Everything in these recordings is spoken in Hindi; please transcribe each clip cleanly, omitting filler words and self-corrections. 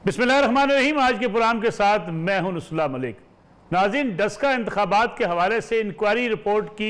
बिस्मिल्लाहिर्रहमानिर्रहीम। आज के प्रोग्राम के साथ मैं हूं नुसुल्लाह मलिक। नाज़रीन, डस्का इंतखाबात के हवाले से इंक्वायरी रिपोर्ट की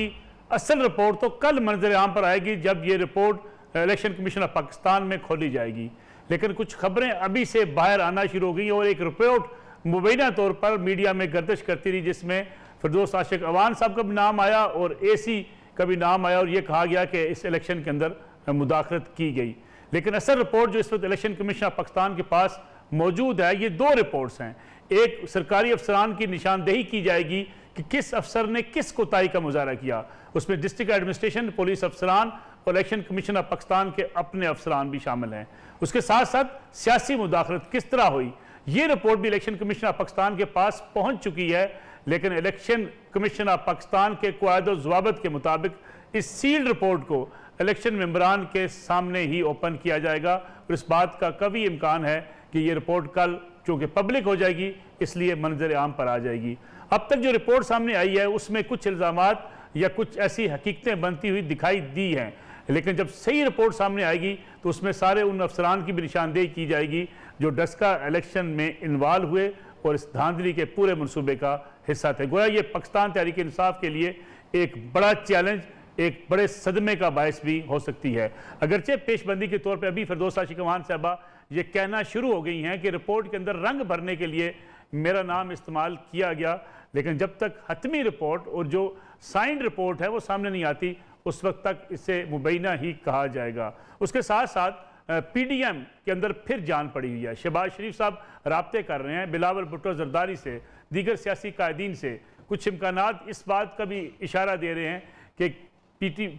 असल रिपोर्ट तो कल मंजर आम पर आएगी, जब ये report election commission of Pakistan में खोली जाएगी। लेकिन कुछ खबरें अभी से बाहर आना शुरू हो गई और एक रिपोर्ट मुबैना तौर पर मीडिया में गर्दिश करती रही, जिसमें फिरदौस आशिक अवान साहब का भी नाम आया और AC का भी नाम आया और ये कहा गया कि इस इलेक्शन के अंदर मुदाखलत की गई। लेकिन असल रिपोर्ट जो इस वक्त इलेक्शन कमीशन ऑफ पाकिस्तान के पास मौजूद है, ये दो रिपोर्ट्स हैं। एक सरकारी अफसरान की निशानदेही की जाएगी कि किस अफसर ने किस कोताही का मुजाहरा किया, उसमें डिस्ट्रिक्ट एडमिनिस्ट्रेशन, पुलिस अफसरान और इलेक्शन कमीशन ऑफ पाकिस्तान के अपने अफसरान भी शामिल हैं। उसके साथ साथ सियासी मुदाखलत किस तरह हुई, ये रिपोर्ट भी इलेक्शन कमीशन ऑफ पाकिस्तान के पास पहुंच चुकी है। लेकिन इलेक्शन कमीशन ऑफ पाकिस्तान के क़वायद व ज़वाबित के मुताबिक इस सील्ड रिपोर्ट को इलेक्शन मेंबरान के सामने ही ओपन किया जाएगा और इस बात का कभी इम्कान है कि ये रिपोर्ट कल चूँकि पब्लिक हो जाएगी इसलिए मंजर आम पर आ जाएगी। अब तक जो रिपोर्ट सामने आई है उसमें कुछ इल्ज़ामात या कुछ ऐसी हकीकतें बनती हुई दिखाई दी हैं, लेकिन जब सही रिपोर्ट सामने आएगी तो उसमें सारे उन अफसरान की भी निशानदेही की जाएगी जो डस्का इलेक्शन में इन्वॉल्व हुए और इस धांधली के पूरे मनसूबे का हिस्सा थे। गोया ये पाकिस्तान तहरीक इंसाफ के लिए एक बड़ा चैलेंज, एक बड़े सदमे का बायस भी हो सकती है। अगरचे पेशबंदी के तौर पर अभी फिरदौस आशिक अवान साहबा ये कहना शुरू हो गई हैं कि रिपोर्ट के अंदर रंग भरने के लिए मेरा नाम इस्तेमाल किया गया, लेकिन जब तक हतमी रिपोर्ट और जो साइंड रिपोर्ट है वो सामने नहीं आती उस वक्त तक इसे मुबैना ही कहा जाएगा। उसके साथ साथ PDM के अंदर फिर जान पड़ी हुई है। शहबाज शरीफ साहब राब्ते कर रहे हैं बिलावल भुट्टो जरदारी से, दीगर सियासी कायदीन से। कुछ इम्कानात इस बात का भी इशारा दे रहे हैं कि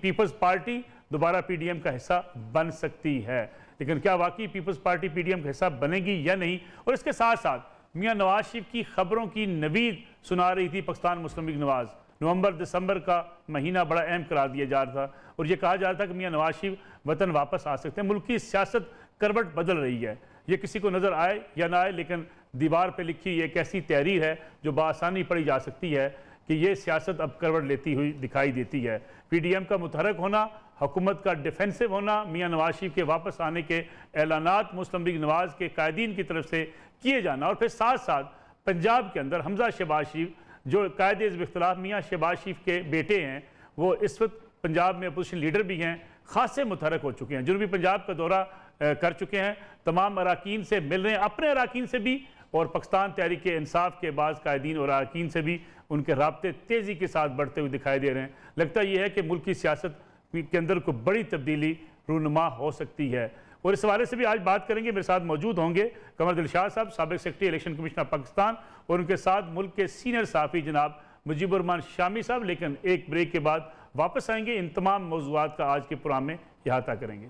पीपल्स पार्टी दोबारा PDM का हिस्सा बन सकती है, लेकिन क्या वाकई पीपल्स पार्टी PDM का हिस्सा बनेगी या नहीं। और इसके साथ साथ मियां नवाज शरीफ की खबरों की नवीद सुना रही थी पाकिस्तान मुस्लिम लीग नवाज। नवंबर दिसंबर का महीना बड़ा अहम करार दिया जा रहा था और ये कहा जा रहा था कि मियां नवाज शरीफ वतन वापस आ सकते हैं। मुल्क की सियासत करवट बदल रही है, ये किसी को नज़र आए या ना आए, लेकिन दीवार पर लिखी एक ऐसी तहरीर है जो बआसानी पढ़ी जा सकती है कि ये सियासत अब करवट लेती हुई दिखाई देती है। PDM का मुतहरक होना, हुकूमत का डिफेंसिव होना, मियां नवाज शरीफ के वापस आने के ऐलानात मुस्लिम लीग नवाज के कायदीन की तरफ से किए जाना और फिर साथ साथ पंजाब के अंदर हमजा शहबाज शरीफ जो कायदे हिज़्ब इख्तिलाफ मियां शहबाज शरीफ के बेटे हैं, वो इस वक्त पंजाब में अपोजिशन लीडर भी हैं, खासे मुतहरक हो चुके हैं, जनूबी पंजाब का दौरा कर चुके हैं, तमाम अराकीन से मिल रहे हैं, अपने अराकीन से भी और पाकिस्तान तहरीक इंसाफ के बाज़ कायदीन और अराकीन से भी उनके राब्ते तेज़ी के साथ बढ़ते हुए दिखाई दे रहे हैं। लगता यह है कि मुल्क की सियासत के अंदर कोई बड़ी तब्दीली रूनुमा हो सकती है और इस हवाले से भी आज बात करेंगे। मेरे साथ मौजूद होंगे कमर दिलशाद साहब, साबिक secretary election commission of Pakistan, और उनके साथ मुल्क के सीनियर सहाफ़ी जनाब मुजीबुर रहमान शामी साहब। लेकिन एक ब्रेक के बाद वापस आएंगे, इन तमाम मौज़ूआत का आज के प्रोग्राम में इहाता करेंगे।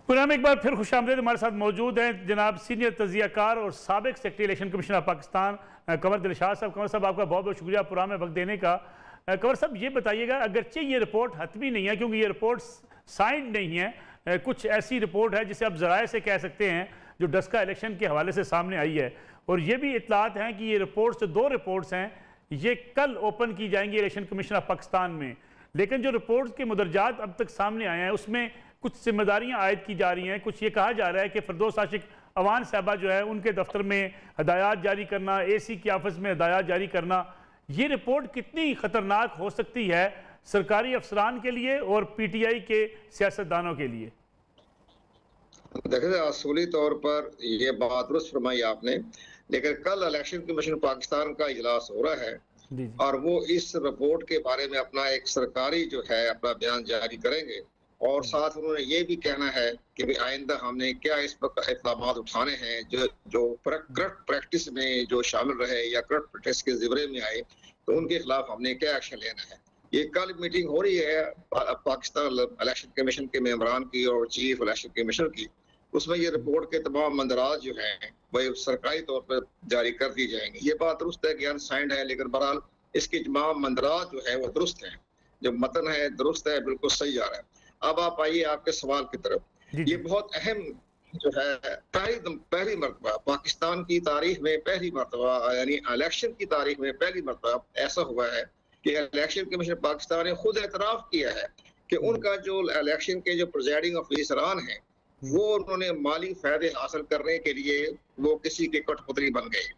प्रोग्राम एक बार फिर खुशामदीद। हमारे साथ मौजूद हैं जनाब सीनियर तजियाकार और साबिक secretary election commission of Pakistan Qamar Dilshad साहब। कमर साहब, आपका बहुत बहुत शुक्रिया प्रोग्राम में वक्त देने का। कमर साहब, ये बताइएगा, अगरचे ये रिपोर्ट हतमी नहीं है क्योंकि ये रिपोर्ट साइंड नहीं है, कुछ ऐसी रिपोर्ट है जिसे आप ज़राए से कह सकते हैं जो डस्का इलेक्शन के हवाले से सामने आई है, और ये भी इतलात हैं कि ये रिपोर्ट्स जो दो रिपोर्ट्स हैं ये कल ओपन की जाएंगी इलेक्शन कमीशन ऑफ पाकिस्तान में। लेकिन जो रिपोर्ट्स के मुदरजात अब तक सामने आए हैं उसमें कुछ जिम्मेदारियां आयद की जा रही हैं। कुछ ये कहा जा रहा है कि फिरदौस आशिक अवान साहबा जो है उनके दफ्तर में हदायत जारी करना, AC की ऑफिस में हदायत जारी करना, ये रिपोर्ट कितनी ख़तरनाक हो सकती है सरकारी अफसरान के लिए और PTI के सियासतदानों के लिए? देखिए, असूली तौर पर ये बात दुरुस्त फरमाई आपने, लेकिन कल इलेक्शन कमीशन पाकिस्तान का इजलास हो रहा है और वो इस रिपोर्ट के बारे में अपना एक सरकारी जो है अपना बयान जारी करेंगे और साथ उन्होंने ये भी कहना है कि भाई आइंदा हमने क्या इस पर इक़दाम उठाने हैं जो करप्ट प्रैक्टिस में जो शामिल रहे या करप्ट प्रैक्टिस के ज़िम्मे में आए तो उनके खिलाफ हमने क्या एक्शन लेना है। ये कल मीटिंग हो रही है पाकिस्तान इलेक्शन कमीशन के मेंबरान की और चीफ इलेक्शन कमीशनर की, उसमें ये रिपोर्ट के तमाम मंदराज जो हैं वह सरकारी तौर पर जारी कर दी जाएंगी। ये बात दुरुस्त है कि अनसाइंड है, लेकिन बहरहाल इसके तमाम मंदराज जो है वो दुरुस्त हैं, जो मतन है दुरुस्त है, बिल्कुल सही जा रहा है। अब आप आइए आपके सवाल की तरफ। ये बहुत अहम जो है पहली मरतबा पाकिस्तान की तारीख में पहली मरतबा यानी इलेक्शन की तारीख में पहली मरतबा ऐसा हुआ है कि इलेक्शन कमीशन पाकिस्तान ने खुद एतराफ़ किया है कि उनका जो इलेक्शन के जो प्रिजाइडिंग ऑफिसरान हैं वो उन्होंने माली फायदे हासिल करने के लिए वो किसी के कठपुतली बन गए,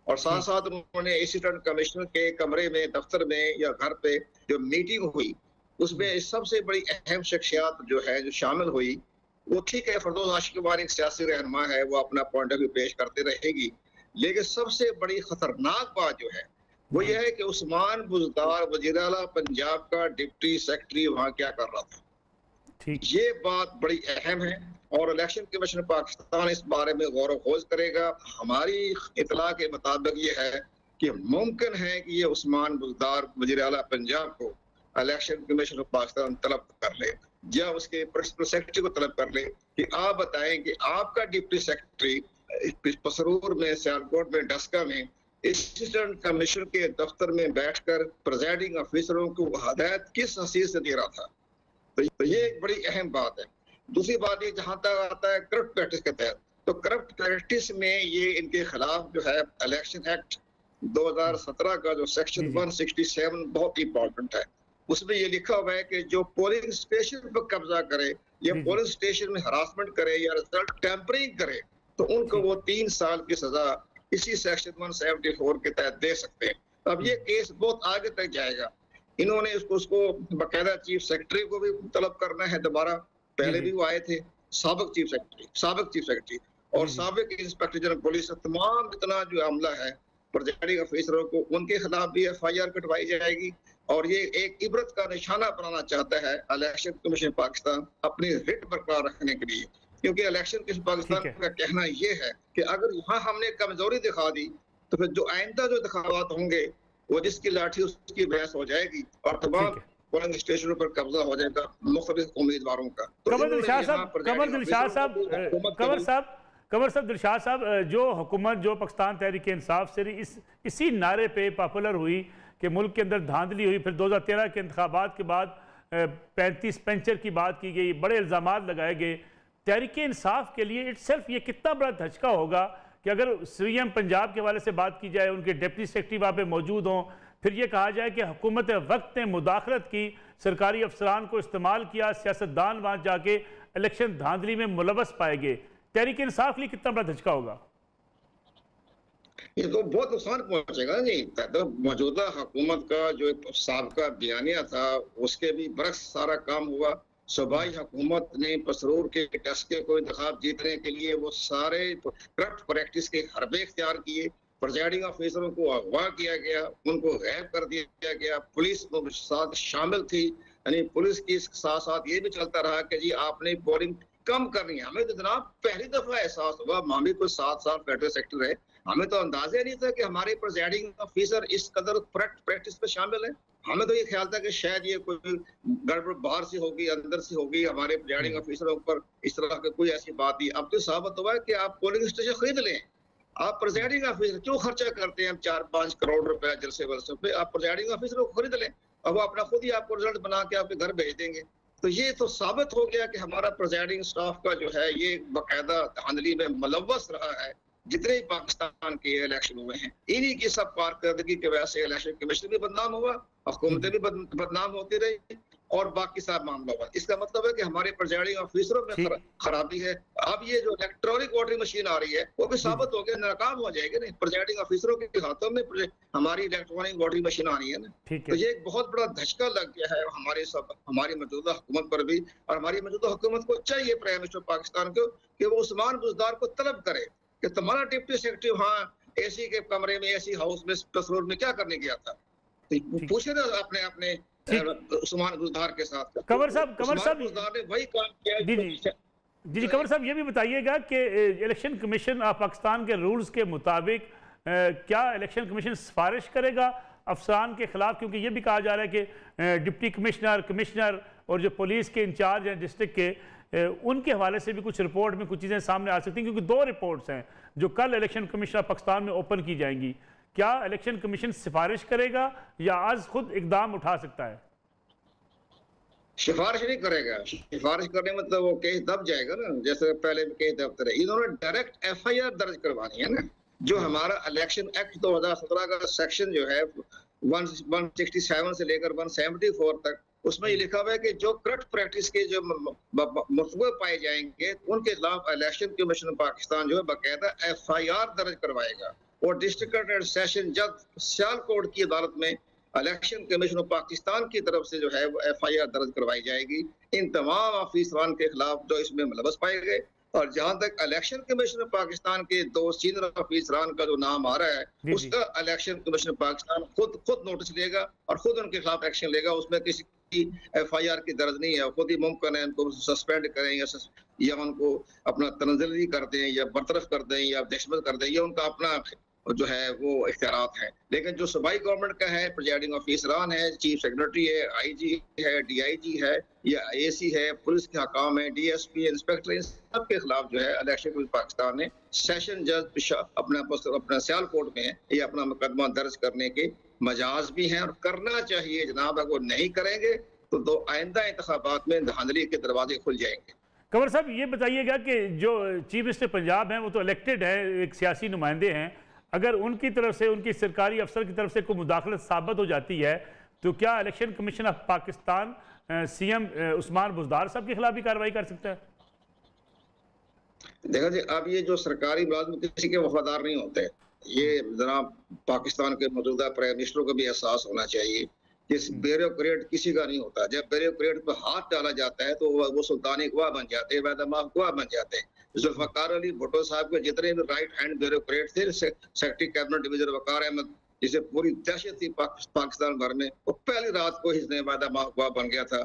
और साथ साथ उन्होंने असिस्टेंट कमिश्नर के कमरे में, दफ्तर में या घर पे जो मीटिंग हुई उसमें सबसे बड़ी अहम शख्सियात जो है जो शामिल हुई, वो ठीक है फरदौस आशिकवार एक सियासी रहनुमा है, वो अपना पॉइंट ऑफ व्यू पेश करते रहेगी, लेकिन सबसे बड़ी खतरनाक बात जो है वो ये है कि उस्मान बुज़दार वज़ीर आला पंजाब का डिप्टी सेक्रेटरी वहाँ क्या कर रहा था। ये बात बड़ी अहम है और इलेक्शन कमीशन पाकिस्तान इस बारे में गौर खोज करेगा। हमारी इतला के मुताबिक ये है कि मुमकिन है कि ये उस्मान बुज़दार वज़ीर आला पंजाब को इलेक्शन कमीशन पाकिस्तान तलब कर ले या उसके प्रिंसिपल सेक्रेटरी को तलब कर ले कि आप बताएं कि आपका डिप्टी सेक्रेटरी पसरूर में, सियालकोट में, डस्का में असिस्टेंट कमिश्नर के दफ्तर में बैठकर प्रिजाइडिंग ऑफिसरों को हदायत किस हसीब से दे रहा था। तो ये एक बड़ी अहम बात है। दूसरी बात ये जहां तक आता है करप्ट प्रैक्टिस के तहत, तो करप्ट प्रैक्टिस में ये इनके खिलाफ जो है इलेक्शन एक्ट 2017 का जो सेक्शन 167 बहुत इंपॉर्टेंट है। उसमें ये लिखा हुआ है कि जो पोलिंग स्टेशन पर कब्जा करे या पोलिंग स्टेशन में हरासमेंट करे या रिजल्ट टेम्परिंग करे तो उनको वो 3 साल की सजा इसी सेक्शन 174 के तहत दे सकते हैं। अब ये केस बहुत आगे तक जाएगा। इन्होंने उसको बाकायदा चीफ सेक्रेटरी को भी तलब करना है दोबारा, पहले भी वो आए थे, साबिक चीफ सेक्रेटरी और साबिक इंस्पेक्टर जनरल पुलिस, तमाम इतना जो अमला है प्रिजाइडिंग ऑफिसरों को उनके खिलाफ भी FIR कटवाई जाएगी। और ये एक इबरत का निशाना बनाना चाहता है इलेक्शन कमीशन पाकिस्तान अपनी रिट बरकरार रखने के लिए, क्योंकि इलेक्शन कमीशन पाकिस्तान का कहना ये है कि अगर यहाँ हमने कमजोरी दिखा दी तो फिर जो आइंदा जो दिखावत होंगे वो जिसकी लाठी उसकी बहस हो जाएगी और तमाम पोलिंग स्टेशनों पर कब्जा हो जाएगा मुख्तलिफ उम्मीदवारों का। कमर साहब दिलशाद साहब, जो हुकूमत जो पाकिस्तान तहरीक इंसाफ से इसी नारे पे पॉपुलर हुई कि मुल्क के अंदर धांधली हुई, फिर 2013 के इंतखाबात के बाद 35 पेंचर की बात की गई, बड़े इल्ज़ामात लगाए गए। तहरीक इंसाफ के लिए इटसेल्फ ये कितना बड़ा धचका होगा कि अगर CM पंजाब के हवाले से बात की जाए, उनके डिप्टी सेक्रेटरी वहाँ पे मौजूद हों, फिर ये कहा जाए कि हुकूमत वक्त ने मुदाखलत की, सरकारी अफसरान को इस्तेमाल किया, सियासतदान वहाँ जाके इलेक्शन धांधली में मुलवस पाए गए, तहरीक इंसाफ के लिए कितना बड़ा धचका होगा? ये तो बहुत नुकसान पहुंचेगा जी। तो मौजूदा हुकूमत का जो साबका बयानिया था उसके भी बरक्स सारा काम हुआ। सूबाई हुकूमत ने पसरूर के टस्के को इंतखाब जीतने के लिए वो सारे करप्ट प्रैक्टिस के हरबे इख्तियार किए, प्रिजाइडिंग ऑफिसरों को अगवा किया गया, उनको गैब कर दिया गया, पुलिस साथ शामिल थी, यानी पुलिस के साथ साथ ये भी चलता रहा कि जी आपने पोलिंग कम करनी है। हमें तो जनाब पहली दफा एहसास हुआ, मामी को 7 साल फेडरल सेक्रेटरी रहे, हमें तो अंदाजा नहीं था कि हमारे प्रिजाइडिंग ऑफिसर इस कदर प्रैक्टिस पे शामिल है। हमें तो ये ख्याल था कि शायद ये कोई गड़बड़ बाहर से होगी, अंदर से होगी, हमारे प्रिजाइडिंग ऑफिसरों पर इस तरह की कोई ऐसी बात नहीं। अब तो साबित हुआ है कि आप पोलिंग स्टेशन खरीद लें, आप प्रिजाइडिंग ऑफिसर क्यों खर्चा करते हैं 4-5 करोड़ रुपए जलसे वलसे पे, आप प्रिजाइडिंग ऑफिसर को खरीद लें और वो अपना खुद ही आपको रिजल्ट बना के आपके घर भेज देंगे। तो ये तो साबित हो गया कि हमारा प्रिजाइडिंग स्टाफ का जो है ये बाकायदा धांधली में मुलव्वस रहा है। जितने भी पाकिस्तान के इलेक्शन हुए हैं इन्हीं की सब कारकर्दगी की वजह से इलेक्शन कमीशन भी बदनाम हुआ, हुकूमतें भी बदनाम होती रही और बाकी सब मामला हुआ। इसका मतलब है कि हमारे प्रिजाइडिंग ऑफिसरों में खराबी है। अब ये जो इलेक्ट्रॉनिक वोटिंग मशीन आ रही है वो भी साबित हो गया नाकाम हो जाएगी। नहीं, प्रिजाइडिंग ऑफिसरों के हाथों में हमारी इलेक्ट्रॉनिक वोटिंग मशीन आ रही है ना, तो ये एक बहुत बड़ा धचका लग गया है हमारी मौजूदा हुकूमत पर भी। और हमारी मौजूदा हुकूमत को चाहिए प्राइम मिनिस्टर पाकिस्तान को कि वो उस्मान बुज़दार को तलब करे कि तुम्हारा डिप्टी सेक्रेटरी वहाँ AC के कमरे में, AC हाउस में, पसरूर में क्या करने गया था, तो पूछे ना अपने उस्मान बुज़दार के साथ। कमर साहब ने वही काम किया। जी कमर साहब, ये भी बताइएगा कि इलेक्शन कमीशन ऑफ पाकिस्तान के रूल्स के मुताबिक क्या इलेक्शन कमीशन सिफारिश करेगा अफसरान के खिलाफ, क्योंकि ये भी कहा जा रहा है कि डिप्टी कमिश्नर और जो पुलिस के इंचार्ज हैं डिस्ट्रिक्ट के, उनके हवाले से भी कुछ रिपोर्ट में कुछ चीज़ें सामने आ सकती हैं, क्योंकि 2 रिपोर्ट्स हैं जो कल इलेक्शन कमीशन ऑफ पाकिस्तान में ओपन की जाएंगी। क्या इलेक्शन कमीशन सिफारिश करेगा या आज खुद इकदाम उठा सकता है? सिफारिश नहीं करेगा। सिफारिश करने मतलब वो केस दब जाएगा ना, जैसे पहले भी केस दबते रहे। इन्होंने डायरेक्ट FIR दर्ज करवानी है ना। जो हमारा इलेक्शन एक्ट 2017 का सेक्शन जो है 167 से लेकर 174 तक, उसमें ये लिखा हुआ है कि जो करप्ट प्रैक्टिस के जो मुतबे पाए जाएंगे उनके खिलाफ इलेक्शन कमीशन पाकिस्तान जो है बाकायदा FIR दर्ज करवाएगा और डिस्ट्रिक्ट कोर्ट एंड सेशन जज सियालकोट की अदालत में इलेक्शन कमीशन पाकिस्तान की तरफ से जो है वो FIR दर्ज करवाई जाएगी इन तमाम ऑफिसरान के खिलाफ जो इसमें मुलव्वस पाए गए। और जहां तक इलेक्शन कमीशन पाकिस्तान के 2 सीनियर ऑफिसरान का जो नाम आ रहा है उसका इलेक्शन कमीशन पाकिस्तान खुद नोटिस लेगा और खुद उनके खिलाफ एक्शन लेगा। उसमें किसी की FIR की दर्ज नहीं है, खुद ही मुमकिन है उनको सस्पेंड करें या उनको अपना तनज़्ज़ुली कर दें या बरतरफ कर दें या दहशत कर दें, ये उनका अपना जो है वो इख्तियारात हैं। लेकिन जो सूबाई गवर्नमेंट का है, प्रिजाइडिंग ऑफिसरान है, चीफ सेक्रेटरी है, IG है, DIG है या AC है, पुलिस के हकाम है, DSP, इंस्पेक्टर, इन सब के खिलाफ जो है इलेक्शन पाकिस्तान ने सेशन जज अपना सियालकोट में है ये अपना मुकदमा दर्ज करने के मजाज भी हैं और करना चाहिए जनाब। अगर वो नहीं करेंगे तो आइंदा इंतखाबात में धांधली के दरवाजे खुल जाएंगे। कंवर साहब ये बताइएगा कि जो चीफ मिनिस्टर पंजाब हैं वो तो इलेक्टेड है, एक सियासी नुमाइंदे हैं, अगर उनकी तरफ से उनकी सरकारी अफसर की तरफ से कोई मुदाखलत साबित हो जाती है तो क्या election commission of Pakistan CM Usman Buzdar साहब के खिलाफ भी कार्रवाई कर सकता है? देखा जी, अब ये जो सरकारी मुलाजिम किसी के वफादार नहीं होते, ये जनाब पाकिस्तान के मौजूदा प्राइम मिनिस्टर को भी एहसास होना चाहिए कि ब्यूरोक्रेट किसी का नहीं होता। जब ब्यूरोक्रेट पर हाथ डाला जाता है तो वो सुल्तानी गवाह बन जाते हैं, वैदमाफ गवाह बन जाते हैं। जुल्फ़िकार अली भुट्टो साहब के जितने भी राइट हैंड ब्यूरोक्रेट थे, सेक्रेटरी कैबिनेट डिवीजन वकार अहमद, जिसे पूरी दहशत थी पाकिस्तान भर में, वो पहली रात को ही वैदमाफ गवाह बन गया था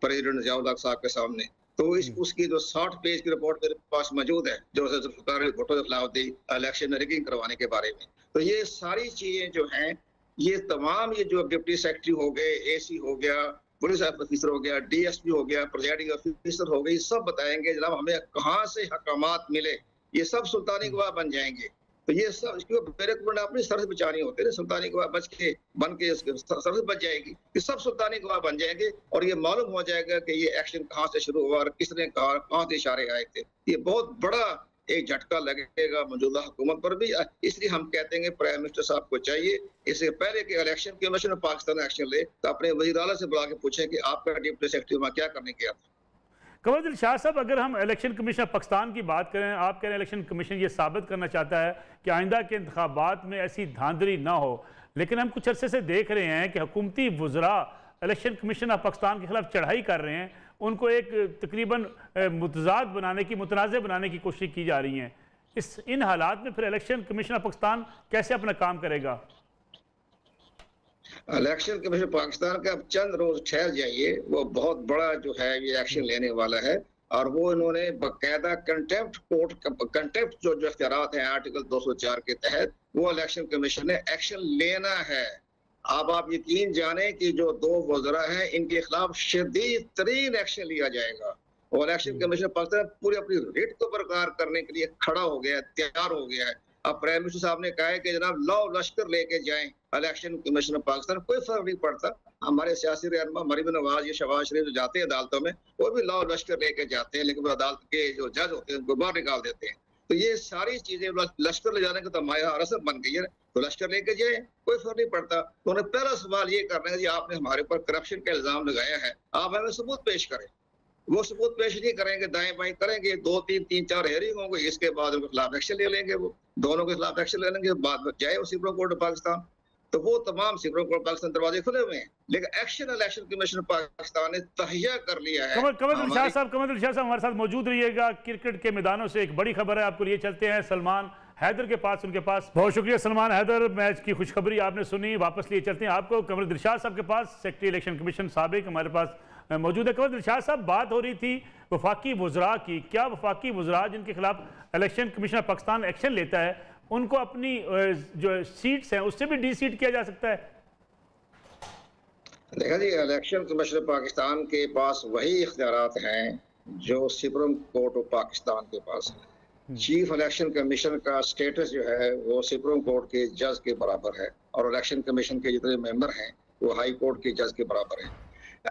प्रेसिडेंट ज़िया-उल हक साहब के सामने। तो उसकी जो 60 पेज की रिपोर्ट मेरे पास मौजूद है जो जुल्फ़िकार अली भुट्टो के खिलाफ थी इलेक्शन में रिगिंग करवाने के बारे में। तो ये सारी चीजें जो हैं, ये तमाम ये जो डिप्टी सेक्रेटरी हो गए, AC हो गया, पुलिस ऑफिसर हो गया, DSP हो गया, प्रिजाइडिंग ऑफिसर हो गई, सब बताएंगे जनाब हमें कहाँ से हकामात मिले, ये सब सुल्तानी गवाह बन जाएंगे। तो ये सब इसको बैरकमेंट अपनी सर से बचानी होती है, सुल्तानी गवाह बन के सर से बच जाएगी कि सब सुल्तानी गवाह बन जाएंगे और ये मालूम हो जाएगा कि ये एक्शन कहाँ से शुरू हुआ और किसने कहाँ से इशारे आए थे। ये बहुत बड़ा एक झटका लगेगा मौजूदा हुकूमत पर भी। इसलिए हम कहते हैं प्राइम मिनिस्टर साहब को चाहिए इससे पहले कि election commission of Pakistan action ले तो अपने वज़ीर आला से बुला के पूछे कि आपका डिप्टी सेक्रेटरी वहाँ क्या करने गया था। कंवर दिलशाद साहब, अगर हम इलेक्शन कमीशन ऑफ पाकिस्तान की बात करें, आप कह रहे हैं इलेक्शन कमीशन ये साबित करना चाहता है कि आइंदा के इंतखाबात में ऐसी धांधली ना हो, लेकिन हम कुछ अरसे से देख रहे हैं कि हुकूमती वज़रा इलेक्शन कमीशन ऑफ पाकिस्तान के खिलाफ चढ़ाई कर रहे हैं, उनको एक तकरीबन मुतजाद बनाने की, मुतनाज़ बनाने की कोशिश की जा रही है। इन हालात में फिर इलेक्शन कमीशन ऑफ पाकिस्तान कैसे अपना काम करेगा? इलेक्शन कमीशन पाकिस्तान का अब चंद रोज ठहर जाइए, वो बहुत बड़ा जो है ये एक्शन लेने वाला है और वो इन्होंने बाकायदा कंटेम्प्ट जो इख्तियारात हैं आर्टिकल 204 के तहत वो इलेक्शन कमीशन ने एक्शन लेना है। अब आप यकीन जाने कि जो 2 वज़रा हैं इनके खिलाफ शदीद तरीन एक्शन लिया जाएगा और इलेक्शन कमीशन पाकिस्तान पूरी अपनी रेट को बरकरार करने के लिए खड़ा हो गया है, तैयार हो गया है। अब प्राइम मिनिस्टर साहब ने कहा है कि जनाब लौ लश्कर लेके जाएं इलेक्शन कमीशन पाकिस्तान, कोई फर्क नहीं पड़ता। हमारे सियासी रहनुमा मरीम नवाज या शहबाज शरीफ जो जाते हैं अदालतों में वो भी लौ लश्कर लेके जाते हैं, लेकिन वो अदालत के जो जज होते हैं उनको बाहर निकाल देते हैं। तो ये सारी चीजें लश्कर ले जाने का तो हमारा रस्म बन गई है, तो लश्कर लेके जाए कोई फर्क नहीं पड़ता। तो उन्हें पहला सवाल ये करना है कि आपने हमारे ऊपर करप्शन का इल्जाम लगाया है, आप हमें सबूत पेश करें। वो सबूत पेश नहीं करेंगे, दाएं बाएं करेंगे, 2 3 4 हेयरिंग होंगे, इसके बाद उनके खिलाफ एक्शन ले लेंगे, वो दोनों के खिलाफ एक्शन ले लेंगे, बाद में जाए वो सुप्रीम कोर्ट ऑफ पाकिस्तान। तो वो तमाम सुप्रीम कोर्ट पाकिस्तान दरवाजे खुले हुए हैं, लेकिन एक्शन इलेक्शन कमीशन पाकिस्तान ने तहैया कर लिया है। कमर दिलशाद साहब हमारे साथ मौजूद रहिएगा। क्रिकेट के मैदानों से एक बड़ी खबर है आपको लिए चलते हैं सलमान हैदर के पास, उनके पास। बहुत शुक्रिया सलमान हैदर, मैच की खुशखबरी आपने सुनी, वापस लिए चलते हैं आपको कमर दिलशाद साहब के पास। सेक्रेटरी इलेक्शन कमीशन साबिक हमारे पास मौजूद है। कमर दिलशाद साहब, बात हो रही थी वफाकी वज़रा की, क्या वफाकी वज़रा जिनके खिलाफ election commission of Pakistan action लेता है उनको अपनी जो सीट्स हैं उससे भी डिसीट किया जा सकता है? देखा जी, इलेक्शन कमीशन पाकिस्तान के पास वही इख्तियारात हैं जो सुप्रीम कोर्ट ऑफ पाकिस्तान के पास है। चीफ इलेक्शन कमीशन का स्टेटस जो है वो सुप्रीम कोर्ट के जज के बराबर है और इलेक्शन कमीशन के जितने मेंबर हैं वो हाई कोर्ट के जज के बराबर है।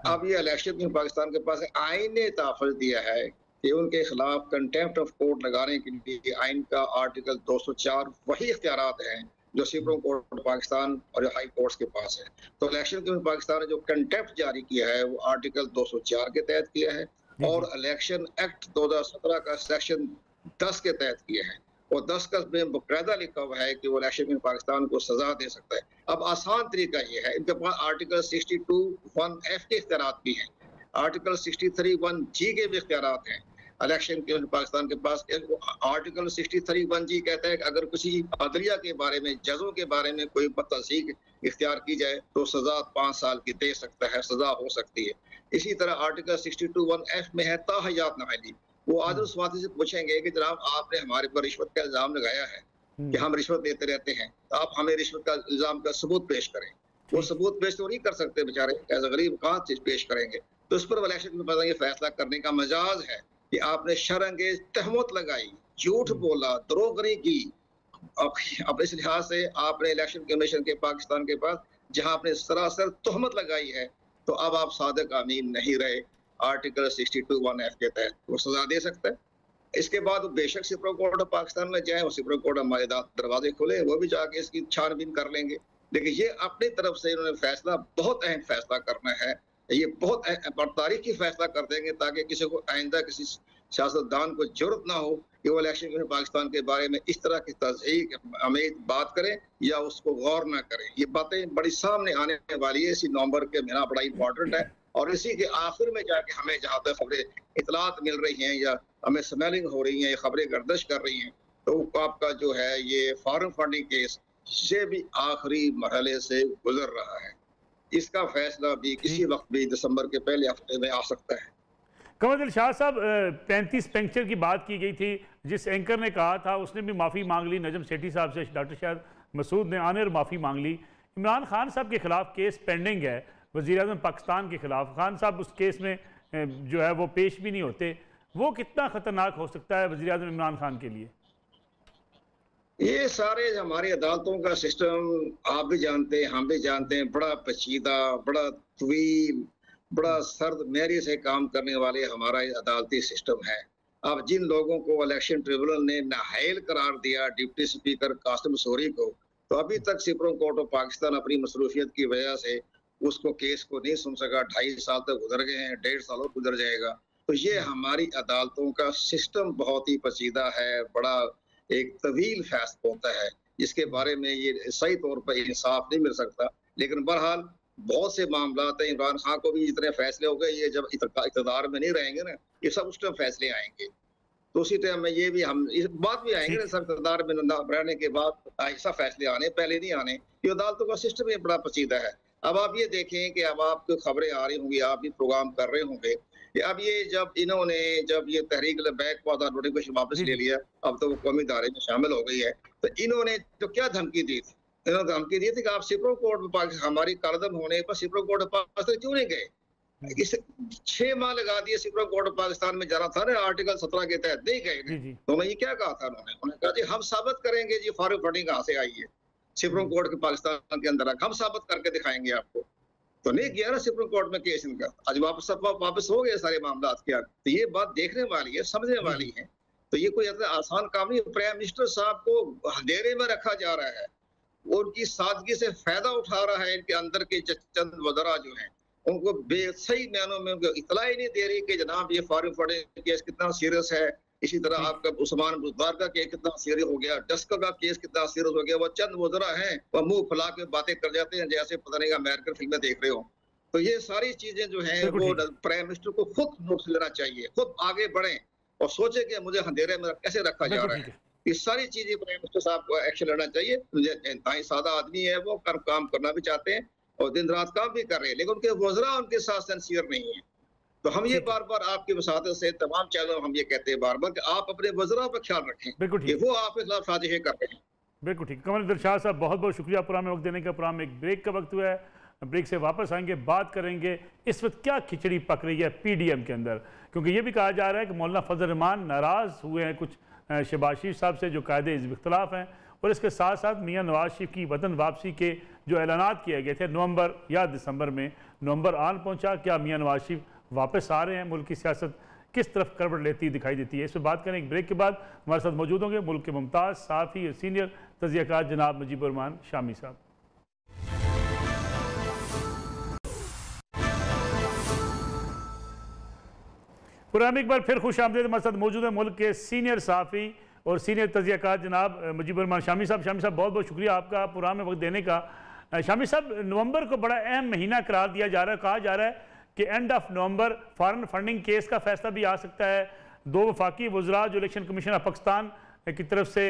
अब ये इलेक्शन कमीशन पाकिस्तान के पास आइन ने तहफ़्फ़ुज़ दिया है कि उनके खिलाफ कंटेम्प्ट ऑफ कोर्ट लगाने के लिए आइन का आर्टिकल 204 वही इख्तियारात हैं जो सुप्रीम कोर्ट पाकिस्तान और जो हाई कोर्ट्स के पास है। तो इलेक्शन कमीशन पाकिस्तान ने जो कंटेम्प्ट जारी किया है वो आर्टिकल 204 के तहत किया है और इलेक्शन एक्ट 2017 का सेक्शन 10 के तहत किया है और 10 का में बकायदा लिखा हुआ है कि वो इलेक्शन कमीशन पाकिस्तान को सजा दे सकता है। अब आसान तरीका ये है, इनके पास आर्टिकल 62(1)(f) के इख्तियारात भी हैं, आर्टिकल 63(1)(g) के भी इख्तियारात हैं। इलेक्शन के पाकिस्तान के पास आर्टिकल 63(1)(g) कहता है कि अगर किसी अदलिया के बारे में, जजों के बारे में कोई तस्दीक इख्तियार की जाए तो सजा 5 साल की दे सकता है, सजा हो सकती है। इसी तरह आर्टिकल 62(1)(f) में है ताहयात नाहली। वो आदम स्वाति से पूछेंगे कि जनाब आपने हमारे पर रिश्वत का इल्जाम लगाया है कि हम रिश्वत देते रहते हैं, तो आप हमें रिश्वत का इल्जाम का सबूत पेश करें। वो सबूत पेश तो नहीं कर सकते बेचारे, एज अ गरीब कहाँ चीज पेश करेंगे। तो इस पर इलेक्शन में ये फैसला करने का मजाज है कि आपने शरंगेज तहमत लगाई, झूठ बोला, दरोगरी की। अब इस लिहाज से आपने इलेक्शन कमीशन के पाकिस्तान के पास जहां आपने सरासर तहमत लगाई है, तो अब आप सादिक अमीन नहीं रहे। आर्टिकल 62(1)(f) के तहत वो सजा दे सकता है। इसके बाद बेशक सुप्रीम कोर्ट ऑफ पाकिस्तान में जाए, वो सुप्रीम कोर्ट हमारे दरवाजे खुले, वो भी जाके इसकी छानबीन कर लेंगे। लेकिन ये अपनी तरफ से इन्होंने फैसला, बहुत अहम फैसला करना है, ये बहुत तारीखी फैसला कर देंगे ताकि किसी को आइंदा किसी सियासतदान को जरूरत ना हो कि वो इलेक्शन कमीशन पाकिस्तान के बारे में इस तरह की तज़हीक अमीद बात करें या उसको गौर ना करें। ये बातें बड़ी सामने आने वाली है, इसी नवंबर के महीना बड़ा इंपॉर्टेंट है और इसी के आखिर में जाके हमें जहाँ तक खबरें इतलात मिल रही हैं या हमें स्मेलिंग हो रही हैं या खबरें गर्दिश कर रही हैं, तो आपका जो है ये फॉरेन फंडिंग केस से भी आखिरी मरहले से गुजर रहा है। इसका फैसला भी किसी वक्त भी दिसंबर के पहले हफ्ते में आ सकता है। कमर दिल शाह साहब, 35 पेंचर की बात की गई थी, जिस एंकर ने कहा था उसने भी माफ़ी मांग ली, नजम सेठी साहब से डॉक्टर शाहिद मसूद ने आने और माफ़ी मांग ली। इमरान खान साहब के खिलाफ केस पेंडिंग है, वज़ीर आज़म पाकिस्तान के खिलाफ। खान साहब उस केस में जो है वो पेश भी नहीं होते, वो कितना ख़तरनाक हो सकता है वज़ीर आज़म इमरान खान के लिए? ये सारे हमारी अदालतों का सिस्टम आप भी जानते हैं, हम भी जानते हैं, बड़ा पेचीदा, बड़ा तवील, बड़ा सर्द मेहरी से काम करने वाले हमारा अदालती सिस्टम है। अब जिन लोगों को इलेक्शन ट्रिब्यूनल ने नाअहल करार दिया, डिप्टी स्पीकर कासिम सूरी को, तो अभी तक सुप्रीम कोर्ट ऑफ पाकिस्तान अपनी मसरूफियत की वजह से उसको केस को नहीं सुन सका। 2.5 साल तक गुजर गए हैं, 1.5 साल और गुजर जाएगा। तो ये हमारी अदालतों का सिस्टम बहुत ही पेचीदा है, बड़ा एक तवील फैसला होता है जिसके बारे में ये सही तौर पर इंसाफ नहीं मिल सकता। लेकिन बहरहाल बहुत से मामला हैं, इमरान खान को भी इतने फैसले हो गए, ये जब इक़्तिदार में नहीं रहेंगे ना, ये सब उस टाइम फैसले आएंगे। तो उसी टाइम में ये भी हम इस बात भी आएंगे ना, सब इक़्तिदार में रहने के बाद ऐसा फैसले आने, पहले नहीं आने। ये अदालतों का सिस्टम ये बड़ा पेचीदा है। अब आप ये देखें कि अब आपको खबरें आ रही होंगी, आप भी प्रोग्राम कर रहे होंगे, अब ये जब इन्होंने ये तहरीक बैक वादा नोटिफिकेशन वापस ले लिया, अब तो वो कौमी इदारे में शामिल हो गई है, तो इन्होंने तो क्या धमकी दी थी? इन्होंने धमकी दी थी कि आप सुप्रीम कोर्ट में पाकिस्तान हमारी कालदम होने पर सुप्रीम कोर्ट ऑफ पाकिस्तान क्यों नहीं गए? इस 6 माह लगा दिए सुप्रीम कोर्ट ऑफ पाकिस्तान में जाना था ना, आर्टिकल 17 के तहत नहीं गए। तो उन्होंने ये क्या कहा था? उन्होंने कहा जी हम साबित करेंगे जी फॉरेन फंडिंग कहाँ से आई है सुप्रीम कोर्ट के पाकिस्तान के अंदर, हम साबित करके दिखाएंगे आपको। तो नहीं किया ना सुप्रीम कोर्ट में केस इनका, आज वापस हो गए सारे मामला क्या। तो ये बात देखने वाली है, समझने वाली है। तो ये कोई आसान काम नहीं। प्राइम मिनिस्टर साहब को अंधेरे में रखा जा रहा है, वो उनकी सादगी से फायदा उठा रहा है। इनके अंदर के चंद वज़रा जो हैं उनको बेसही मायनों में उनको इतला ही नहीं दे रही कि जनाब ये फॉरेन फंडिंग केस कितना सीरियस है। इसी तरह आपका उस्मान बुज़दार का केस कितना सीरियस हो गया, डस्का का केस कितना सीरियस हो गया। वो चंद वज़रा हैं, वो मुंह फुला के बातें कर जाते हैं जैसे पता नहीं अमेरिकन फिल्में देख रहे हो। तो ये सारी चीजें जो हैं वो प्राइम मिनिस्टर को खुद नोटिस लेना चाहिए, खुद आगे बढ़े और सोचे कि मुझे अंधेरे में कैसे रखा जा रहा है। ये सारी चीजें प्राइम मिनिस्टर साहब को एक्शन लेना चाहिए। इंतहाई सादा आदमी है, वो काम करना भी चाहते हैं और दिन रात काम भी कर रहे हैं, लेकिन उनके वज़रा उनके साथ सिंसियर नहीं है। तो हम ये बार बार आपकी वसादत से तमाम चैनलों हम ये कहते हैं बार बार कि आप अपने वज़रा पर ख्याल रखें कि वो आपके खिलाफ साजिशें कर रहे हैं। बिल्कुल ठीक। कमर दिल शाह साहब बहुत बहुत शुक्रिया प्रोग्राम में वक्त देने का। प्रोग्राम एक ब्रेक का वक्त हुआ है, ब्रेक से वापस आएंगे, बात करेंगे इस वक्त क्या खिचड़ी पक रही है PDM के अंदर, क्योंकि ये भी कहा जा रहा है कि मौलाना फजल रहमान नाराज़ हुए हैं कुछ शहबाज शरीफ साहब से जो कायदे हिज़्ब इख्तिलाफ हैं, और इसके साथ साथ मियाँ नवाज शरीफ की वतन वापसी के जो ऐलानात किए गए थे नवंबर या दिसंबर में, नवंबर आन पहुँचा, क्या मियाँ नवाज शरीफ वापस आ रहे हैं मुल्क की सियासत किस तरफ करवट लेती दिखाई देती है। इस पर बात करें एक ब्रेक के बाद। हमारे साथ मौजूद होंगे मुल्क के मुमताज़ सहाफ़ी और सीनियर तज़कियाकार जनाब मुजीबुर रहमान शामी साहब। पुरानी एक बार फिर खुश आमदीद। हमारे साथ मौजूद है मुल्क के सीनियर सहाफ़ी और सीनियर तज़कियाकार जनाब मुजीबुर रहमान शामी साहब। शामी साहब बहुत बहुत शुक्रिया आपका पुराने वक्त देने का। शामी साहब, नवंबर को बड़ा अहम महीना करार दिया जा रहा है। कहा जा रहा है कि end of November foreign funding case का फैसला भी आ सकता है। 2 वफाकी वज़रा जो इलेक्शन कमीशन ऑफ पाकिस्तान की तरफ से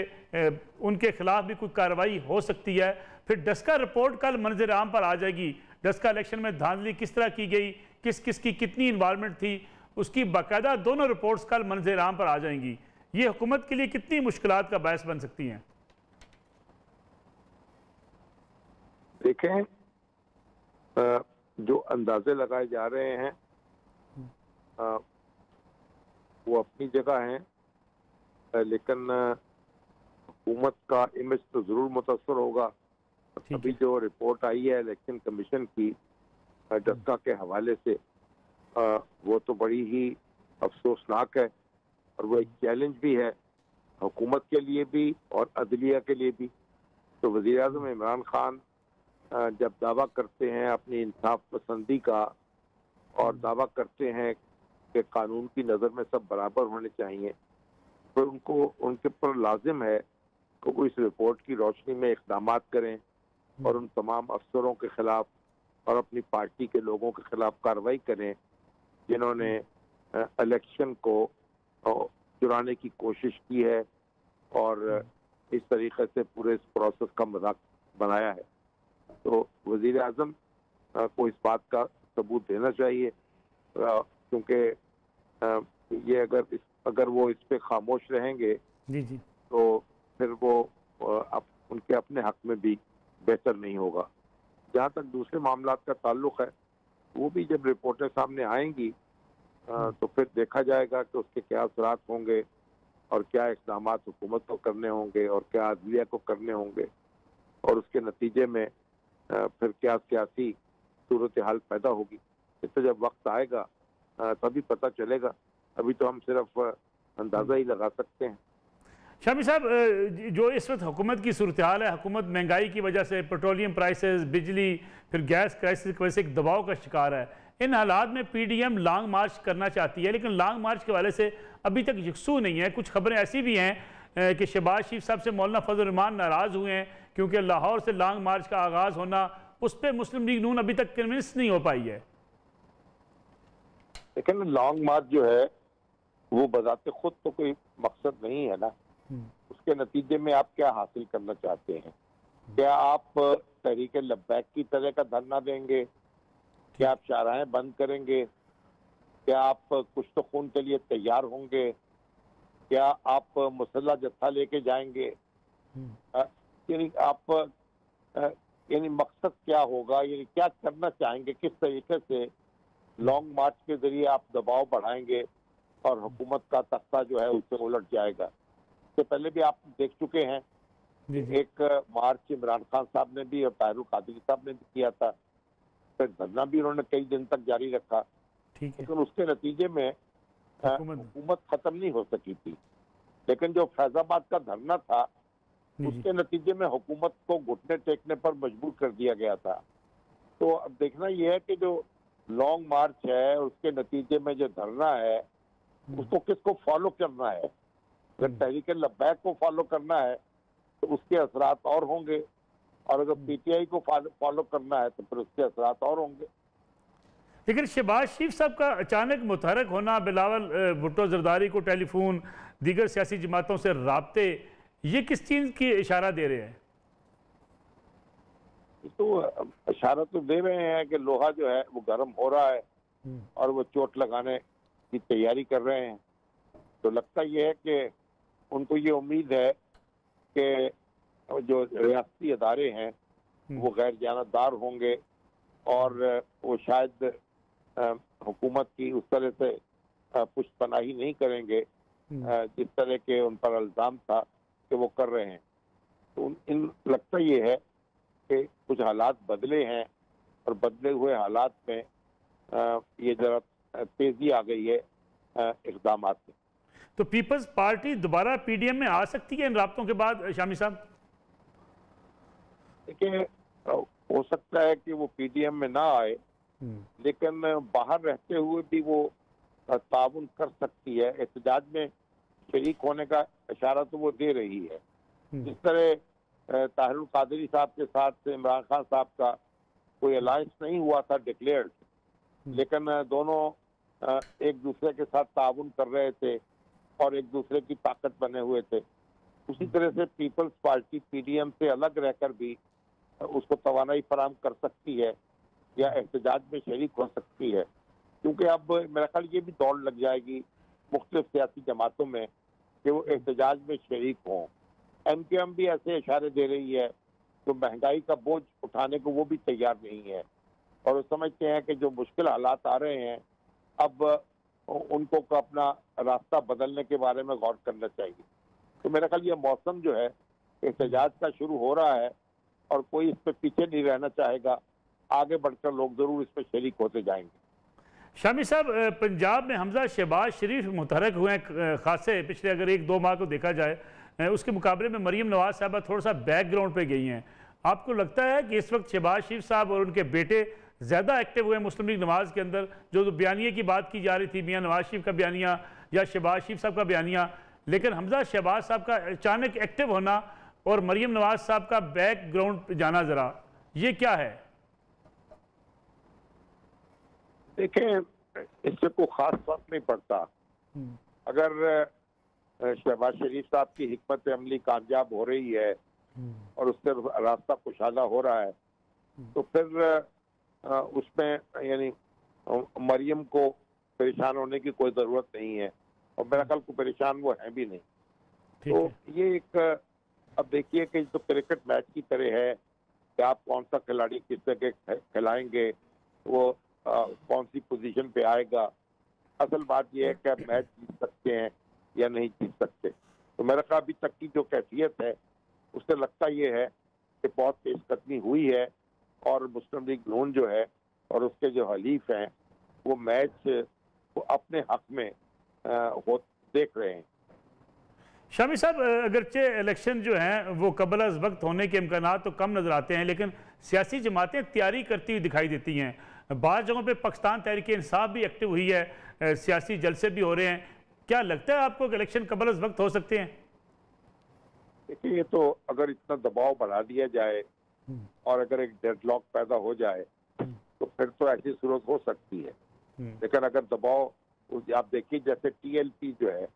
उनके खिलाफ भी कोई कार्रवाई हो सकती है। फिर डस्का रिपोर्ट कल मंजर आम पर आ जाएगी। डस्का इलेक्शन में धांधली किस तरह की गई, किस किस की कितनी इन्वॉल्वमेंट थी, उसकी बाकायदा दोनों रिपोर्ट्स कल मंजर आम पर आ जाएंगी। ये हुकूमत के लिए कितनी मुश्किलात का बायस बन सकती हैं? देखें, जो अंदाजे लगाए जा रहे हैं वो अपनी जगह हैं, लेकिन हुकूमत का इमेज तो ज़रूर मुतासर होगा। अभी जो रिपोर्ट आई है इलेक्शन कमीशन की डस्का के हवाले से, वो तो बड़ी ही अफसोसनाक है और वो एक चैलेंज भी है हुकूमत के लिए भी और अदलिया के लिए भी। तो वज़ीर आज़म इमरान खान जब दावा करते हैं अपनी इंसाफ पसंदी का और दावा करते हैं कि कानून की नज़र में सब बराबर होने चाहिए, तो उनको उनके पर लाजिम है कि वो इस रिपोर्ट की रोशनी में इक़दामात करें और उन तमाम अफसरों के ख़िलाफ़ और अपनी पार्टी के लोगों के ख़िलाफ़ कार्रवाई करें जिन्होंने इलेक्शन को चुराने की कोशिश की है और इस तरीके से पूरे इस प्रोसेस का मजाक बनाया है। तो वज़ीर आज़म को इस बात का सबूत देना चाहिए, क्योंकि ये अगर वो इस पे खामोश रहेंगे जी तो फिर वो उनके अपने हक में भी बेहतर नहीं होगा। जहाँ तक दूसरे मामलात का ताल्लुक है, वो भी जब रिपोर्टें सामने आएंगी तो फिर देखा जाएगा कि उसके क्या असरात होंगे और क्या इक़दाम हुकूमत को करने होंगे और क्या अदलिया को करने होंगे और उसके नतीजे में फिर क्या सियासी सूरत हाल पैदा होगी। इससे जब वक्त आएगा तभी पता चलेगा। अभी तो हम सिर्फ अंदाज़ा ही लगा सकते हैं। शामी साहब, जो इस वक्त हुकूमत की सूरत हाल है, हुकूमत महंगाई की वजह से, पेट्रोलियम प्राइसेस, बिजली, फिर गैस क्राइसिस की वजह से एक दबाव का शिकार है। इन हालात में PDM लॉन्ग मार्च करना चाहती है, लेकिन लॉन्ग मार्च के हवाले से अभी तक यकसू नहीं है। कुछ खबरें ऐसी भी हैं कि शहबाज शरीफ साहब से मौलाना फजल रहमान नाराज़ हुए हैं क्योंकि लाहौर से लॉन्ग मार्च का आगाज़ होना, उस पर मुस्लिम लीग नून अभी तक कन्विंस नहीं हो पाई है। लेकिन लॉन्ग मार्च जो है वो बजाते खुद तो कोई मकसद नहीं है ना। उसके नतीजे में आप क्या हासिल करना चाहते हैं? क्या आप तहरीक लब्बैक की तरह का धरना देंगे? क्या आप शाहराहें बंद करेंगे? क्या आप कुछ तो खून के लिए तैयार होंगे? क्या आप मुसल्ला जत्था लेके जाएंगे? यानी आप यानी मकसद क्या होगा? यानी क्या करना चाहेंगे? किस तरीके से लॉन्ग मार्च के जरिए आप दबाव बढ़ाएंगे और हुकूमत का तख्ता जो है उससे उलट जाएगा? इससे पहले भी आप देख चुके हैं, एक मार्च इमरान खान साहब ने भी और ताहिर कादरी साहब ने भी किया था, फिर धरना भी उन्होंने कई दिन तक जारी रखा, लेकिन उसके नतीजे में हुकूमत खत्म नहीं हो सकी थी। लेकिन जो फैजाबाद का धरना था उसके नतीजे में हुकूमत को घुटने टेकने पर मजबूर कर दिया गया था। तो अब देखना यह है कि जो लॉन्ग मार्च है उसके नतीजे में जो धरना है उसको किसको फॉलो करना है। अगर तहरीक लब्बैक को फॉलो करना है तो उसके असरात और होंगे, और अगर PTI को फॉलो करना है तो फिर उसके असरात और होंगे। लेकिन शहबाज शरीफ साहब का अचानक मुतहरक होना, बिलावल भुट्टो जरदारी को टेलीफोन, दीगर सियासी जमातों से राब्ते, ये किस चीज़ की इशारा दे रहे हैं? तो इशारा तो दे रहे हैं कि लोहा जो है वो गर्म हो रहा है और वो चोट लगाने की तैयारी कर रहे हैं। तो लगता ये है कि उनको ये उम्मीद है कि जो रियासती अदारे हैं वो गैर जानबदार होंगे और वो शायद हुकूमत की उस तरह से पुष्टपनाही नहीं करेंगे जिस तरह के उन पर इल्ज़ाम था कि वो कर रहे हैं। तो इन लगता ये है कि कुछ हालात बदले हैं और बदले हुए हालात में ये ज़रा तेज़ी आ गई है इकदाम थे। तो पीपल्स पार्टी दोबारा पीडीएम में आ सकती है इन राब्तों के बाद शामी साहब? देखिए, हो सकता है कि वो पीडीएम में ना आए, लेकिन बाहर रहते हुए भी वो ताउन कर सकती है। एहतजाज में शरीक होने का इशारा तो वो दे रही है। जिस तरह ताहिरुल कादरी साहब के साथ इमरान खान साहब का कोई अलायंस नहीं हुआ था डिक्लेयर्ड, लेकिन दोनों एक दूसरे के साथ ताउन कर रहे थे और एक दूसरे की ताकत बने हुए थे, उसी तरह से पीपल्स पार्टी पीडीएम से अलग रहकर भी उसको तवानाई फराहम कर सकती है या एहतजाज में शरीक हो सकती है। क्योंकि अब मेरा ख्याल ये भी दौड़ लग जाएगी मुख्तलिफ सियासी जमातों में कि वो एहतजाज में शरीक हों। एमकेएम भी ऐसे इशारे दे रही है, तो महंगाई का बोझ उठाने को वो भी तैयार नहीं है और वो समझते हैं कि जो मुश्किल हालात आ रहे हैं अब उनको अपना रास्ता बदलने के बारे में गौर करना चाहिए। तो मेरा ख्याल ये मौसम जो है एहतजाज का शुरू हो रहा है और कोई इस पर पीछे नहीं रहना चाहेगा, आगे बढ़कर लोग जरूर इस पर शरीक होते जाएंगे। शामी साहब, पंजाब में हमजा शहबाज शरीफ मुतहरक हुए हैं खासे पिछले अगर 1-2 माह को देखा जाए, उसके मुकाबले में मरीम नवाज साहबा थोड़ा सा बैकग्राउंड पे गई हैं। आपको लगता है कि इस वक्त शहबाज शरीफ साहब और उनके बेटे ज़्यादा एक्टिव हुए मुस्लिम लीग नवाज के अंदर? जो बयानिए की बात की जा रही थी, मियाँ नवाज शरीफ का बयानिया या शहबाज शरीफ साहब का बयानिया, लेकिन हमजा शहबाज साहब का अचानक एक्टिव होना और मरीम नवाज साहब का बैकग्राउंड पे जाना, ज़रा ये क्या है? देखें, इससे कोई खास फर्क नहीं पड़ता। अगर शहबाज शरीफ साहब की हिकमत अमली कामयाब हो रही है और उससे रास्ता कुशादा हो रहा है, तो फिर उसमें यानी मरियम को परेशान होने की कोई ज़रूरत नहीं है और मेरा ख्याल को परेशान वो है भी नहीं। तो ये एक अब देखिए कि तो क्रिकेट मैच की तरह है कि आप कौन सा खिलाड़ी किस जगह खिलाएंगे, वो कौन सी पोजीशन पे आएगा। असल बात यह है कि आप मैच जीत सकते हैं या नहीं जीत सकते। तो मेरा ख्याल अभी तक की जो कैफियत है उससे लगता ये है कि बहुत तेजकदमी हुई है और मुस्लिम लीग नून जो है और उसके जो हलीफ हैं वो मैच वो अपने हक में देख रहे हैं। शामी साहब, अगरचे इलेक्शन जो हैं वो कबल अज़ वक्त होने के इम्कानात तो कम नज़र आते हैं, लेकिन सियासी जमातें तैयारी करती हुई दिखाई देती हैं। बाज़ जगहों पे पाकिस्तान तहरीक इंसाफ भी एक्टिव हुई है, सियासी जलसे भी हो रहे हैं। क्या लगता है आपको कि इलेक्शन कबल अज़ वक्त हो सकते हैं? देखिए, ये तो अगर इतना दबाव बढ़ा दिया जाए और अगर एक डेडलॉक पैदा हो जाए तो फिर तो ऐसी सूरत हो सकती है। लेकिन अगर दबाव, आप देखिए जैसे टीएलपी जो है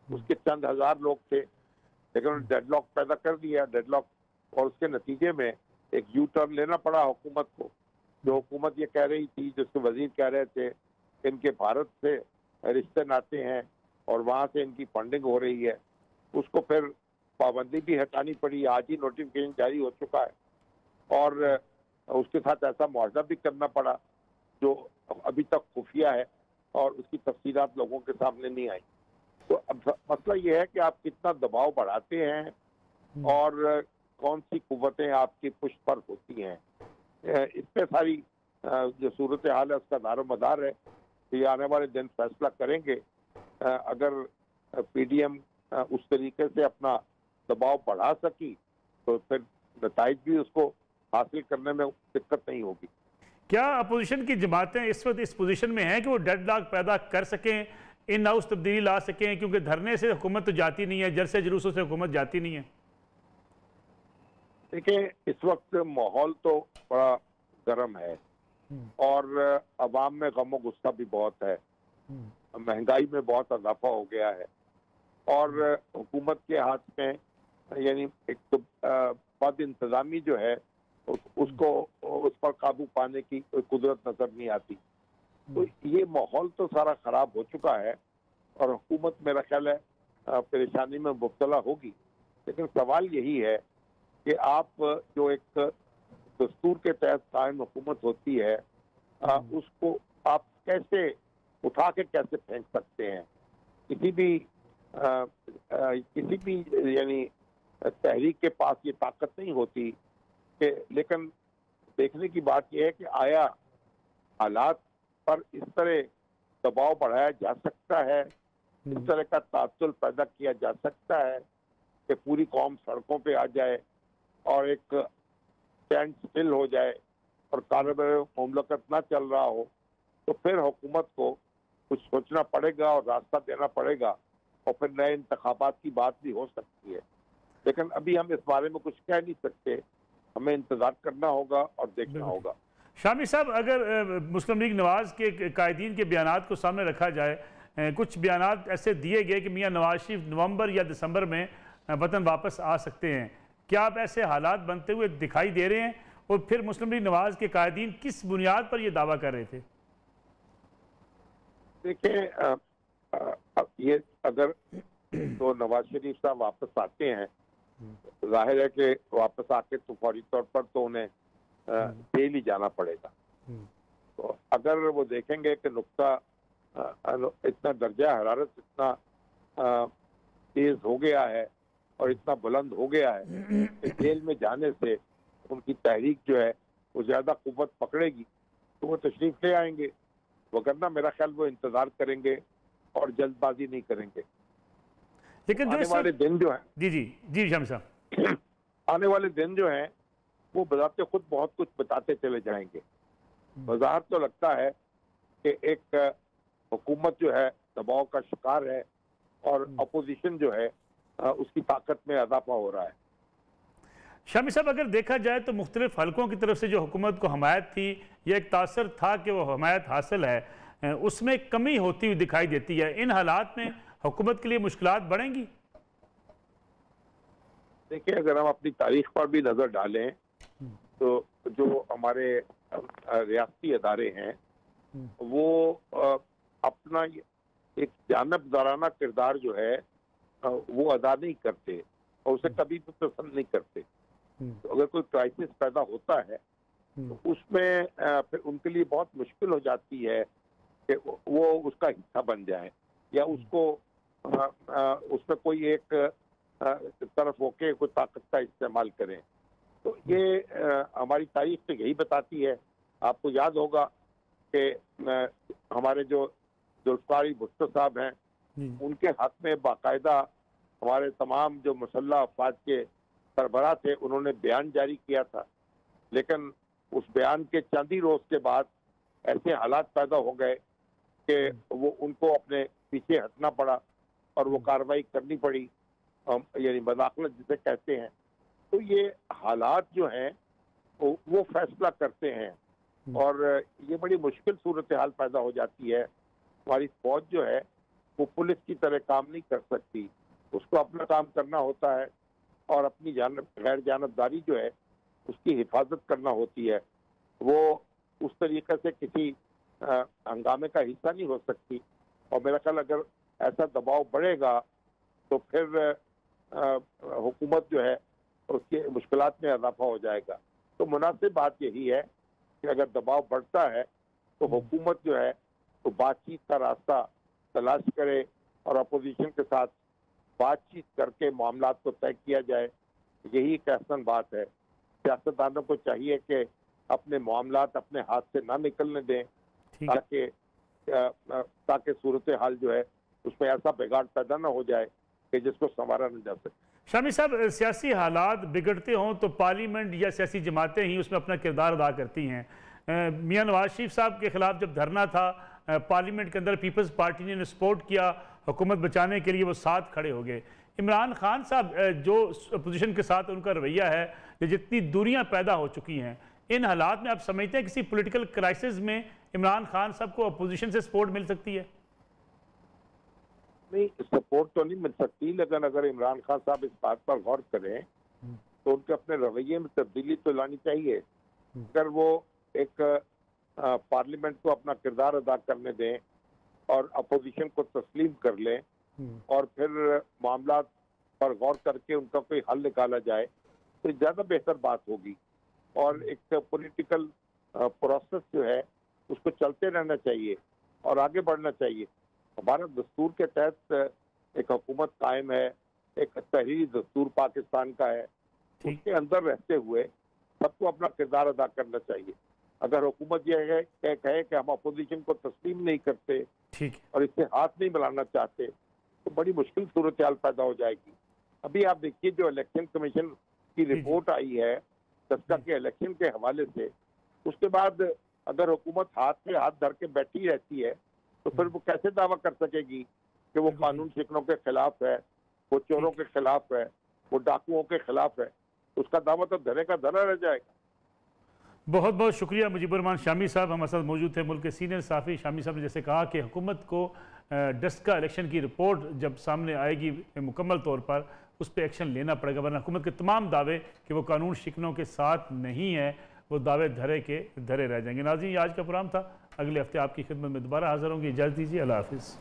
उसके चंद हजार लोग थे, लेकिन डेडलॉक पैदा कर दिया डेडलॉक, और उसके नतीजे में एक यू टर्न लेना पड़ा हुकूमत को। जो हुकूमत ये कह रही थी, जिसके वजीर कह रहे थे इनके भारत से रिश्ते नाते हैं और वहाँ से इनकी फंडिंग हो रही है, उसको फिर पाबंदी भी हटानी पड़ी। आज ही नोटिफिकेशन जारी हो चुका है और उसके साथ ऐसा मुआवजा भी करना पड़ा जो अभी तक खुफिया है और उसकी तफसीलात लोगों के सामने नहीं आई। तो अब मसला ये है कि आप कितना दबाव बढ़ाते हैं और कौन सी कुव्वतें आपकी पुष्ट पर होती हैं, इस पे सारी जो सूरत हाल है उसका दारोमदार है। तो ये आने वाले दिन फैसला करेंगे। अगर पीडीएम उस तरीके से अपना दबाव बढ़ा सकी तो फिर नताइज भी उसको हासिल करने में दिक्कत नहीं होगी। क्या अपोजिशन की जमातें इस वक्त इस पोजीशन में हैं कि वो डेडलॉक पैदा कर सकें, इन हाउस तब्दीली ला सकें? क्योंकि धरने से हुकूमत तो जाती नहीं है, जलसे जुलूसों से हुकूमत जाती नहीं है। देखिए, इस वक्त माहौल तो बड़ा गर्म है और अवाम में गम और गुस्सा भी बहुत है, महंगाई में बहुत इजाफा हो गया है और हुकूमत के हाथ में यानी एक तो बद इंतजामी जो है उसको उस पर काबू पाने की कोई कुदरत नजर नहीं आती। तो ये माहौल तो सारा खराब हो चुका है और हुकूमत मेरा ख्याल है परेशानी में मुब्तला होगी। लेकिन सवाल यही है कि आप जो एक दस्तूर के तहत कायम हुकूमत होती है उसको आप कैसे उठा के कैसे फेंक सकते हैं? किसी भी यानी तहरीक के पास ये ताकत नहीं होती कि, लेकिन देखने की बात यह है कि आया हालात पर इस तरह दबाव बढ़ाया जा सकता है, इस तरह का तात्तुल पैदा किया जा सकता है कि पूरी कौम सड़कों पे आ जाए और एक स्टैंड स्टिल हो जाए और कारोबार मुमलकत ना चल रहा हो, तो फिर हुकूमत को कुछ सोचना पड़ेगा और रास्ता देना पड़ेगा और फिर नए इंतखाबात की बात भी हो सकती है। लेकिन अभी हम इस बारे में कुछ कह नहीं सकते, हमें इंतजार करना होगा और देखना होगा। शामी साहब, अगर मुस्लिम लीग नवाज के कायदीन के बयानात को सामने रखा जाए, कुछ बयानात ऐसे दिए गए कि मियां नवाज शरीफ नवंबर या दिसंबर में वतन वापस आ सकते हैं, क्या आप ऐसे हालात बनते हुए दिखाई दे रहे हैं? और फिर मुस्लिम लीग नवाज के कायदीन किस बुनियाद पर यह दावा कर रहे थे? देखिए, ये अगर तो नवाज शरीफ साहब वापस आते हैं, जाहिर है कि वापस आके तो फौरी तौर पर तो उन्हें जेल ही जाना पड़ेगा। तो अगर वो देखेंगे कि नुक्ता इतना दर्जा हरारत इतना तेज हो गया है और इतना बुलंद हो गया है कि जेल में जाने से उनकी तहरीक जो है वो ज्यादा कुव्वत पकड़ेगी, तो वो तशरीफ ले आएंगे। वगरना मेरा ख्याल वो इंतजार करेंगे और जल्दबाजी नहीं करेंगे। लेकिन आने वाले दिन जो है, जी जी जी शामी साहब, आने वाले दिन जो है वो बताते खुद बहुत कुछ बताते चले जाएंगे। वजाहत तो लगता है कि एक हुकूमत जो है दबाव का शिकार है और अपोजिशन जो है उसकी ताकत में इजाफा हो रहा है। शामी साहब, अगर देखा जाए तो मुख्तलिफ हलकों की तरफ से जो हुकूमत को हमायत थी, यह एक तासर था कि वो हमायत हासिल है, उसमें कमी होती हुई दिखाई देती है। इन हालात में हुकूमत के लिए मुश्किलात बढ़ेंगी? देखिए, अगर हम अपनी तारीख पर भी नजर डालें तो जो हमारे रियासती अदारे हैं वो अपना एक जानबदाराना किरदार जो है वो अदा नहीं करते और उसे कभी भी पसंद नहीं करते। तो अगर कोई क्राइसिस पैदा होता है तो उसमें फिर उनके लिए बहुत मुश्किल हो जाती है कि वो उसका हिस्सा बन जाए या उसको उसमें कोई एक तरफ होके कोई ताकत का इस्तेमाल करें। तो ये हमारी तारीख तो यही बताती है। आपको याद होगा कि हमारे जो जुल्फ़िकार भुट्टो साहब हैं, उनके हक में बाकायदा हमारे तमाम जो मुसल्लह अफवाज के सरबराह थे उन्होंने बयान जारी किया था, लेकिन उस बयान के चंद ही रोज के बाद ऐसे हालात पैदा हो गए कि वो उनको अपने पीछे हटना पड़ा और वो कार्रवाई करनी पड़ी, यानी मदाखलत जिसे कहते हैं। तो ये हालात जो हैं वो फैसला करते हैं और ये बड़ी मुश्किल सूरत हाल पैदा हो जाती है। हमारी फौज जो है वो पुलिस की तरह काम नहीं कर सकती, उसको अपना काम करना होता है और अपनी गैर जानबदारी जो है उसकी हिफाजत करना होती है। वो उस तरीके से किसी हंगामे का हिस्सा नहीं हो सकती और मेरा ख्याल अगर ऐसा दबाव बढ़ेगा तो फिर हुकूमत जो है उसके मुश्किलात में इजाफा हो जाएगा। तो मुनासिब बात यही है कि अगर दबाव बढ़ता है तो हुकूमत जो है तो बातचीत का रास्ता तलाश करे और अपोजिशन के साथ बातचीत करके मामलात को तय किया जाए। यही एक अहसन बात है। सियासतदानों को चाहिए कि अपने मामलात अपने हाथ से ना निकलने दें ताकि सूरत हाल जो है उसमें ऐसा बिगाड़ पैदा ना हो जाए कि जिसको संवारा न जा सके। शामी साहब, सियासी हालात बिगड़ते हों तो पार्लियामेंट या सियासी जमातें ही उसमें अपना किरदार अदा करती हैं। मियां नवाज शरीफ साहब के खिलाफ जब धरना था पार्लियामेंट के अंदर, पीपल्स पार्टी ने सपोर्ट किया, हुकूमत बचाने के लिए वो साथ खड़े हो गए। इमरान खान साहब जो अपोजिशन के साथ उनका रवैया है, ये जितनी दूरियां पैदा हो चुकी हैं, इन हालात में आप समझते हैं किसी पॉलिटिकल क्राइसिस में इमरान खान साहब को अपोजिशन से सपोर्ट मिल सकती है? नहीं, सपोर्ट तो नहीं मिल सकती, लेकिन अगर इमरान खान साहब इस बात पर गौर करें तो उनके अपने रवैये में तब्दीली तो लानी चाहिए। अगर वो एक पार्लियामेंट को अपना किरदार अदा करने दें और अपोजिशन को तस्लीम कर लें और फिर मामला पर गौर करके उनका कोई हल निकाला जाए तो ज़्यादा बेहतर बात होगी। और एक पॉलिटिकल प्रोसेस जो है उसको चलते रहना चाहिए और आगे बढ़ना चाहिए। हमारा दस्तूर के तहत एक हुकूमत कायम है, एक तहरीरी दस्तूर पाकिस्तान का है, उसके अंदर रहते हुए सबको अपना किरदार अदा करना चाहिए। अगर हुकूमत यह कहे कि हम अपोजिशन को तस्लीम नहीं करते ठीक है, और इससे हाथ नहीं मिलाना चाहते तो बड़ी मुश्किल सूरत हाल पैदा हो जाएगी। अभी आप देखिए जो इलेक्शन कमीशन की रिपोर्ट आई है दस्का के इलेक्शन के हवाले से, उसके बाद अगर हुकूमत हाथ में हाथ धर के बैठी रहती है तो फिर वो कैसे दावा कर सकेगी कि वो कानून शिकनों के खिलाफ है, वो चोरों के खिलाफ है, वो डाकुओं के खिलाफ है? उसका दावा तो धरे का धरा रह जाएगा। बहुत बहुत शुक्रिया मुजीबुर रहमान शामी साहब, हमारे साथ मौजूद थे। मुल्क के सीनियर सहाफ़ी शामी साहब ने जैसे कहा कि हुकूमत को डस्का इलेक्शन की रिपोर्ट जब सामने आएगी मुकम्मल तौर पर उस पर एक्शन लेना पड़ेगा, वरना हुकूमत के तमाम दावे कि वो कानून शिकनों के साथ नहीं है, वो दावे धरे के धरे रह जाएंगे। नाज़रीन, आज का प्रोग्राम था, अगले हफ्ते आपकी खिदमत में दोबारा हाज़िर होंगे। इजाज़त दीजिए, अल्लाह हाफ़िज़।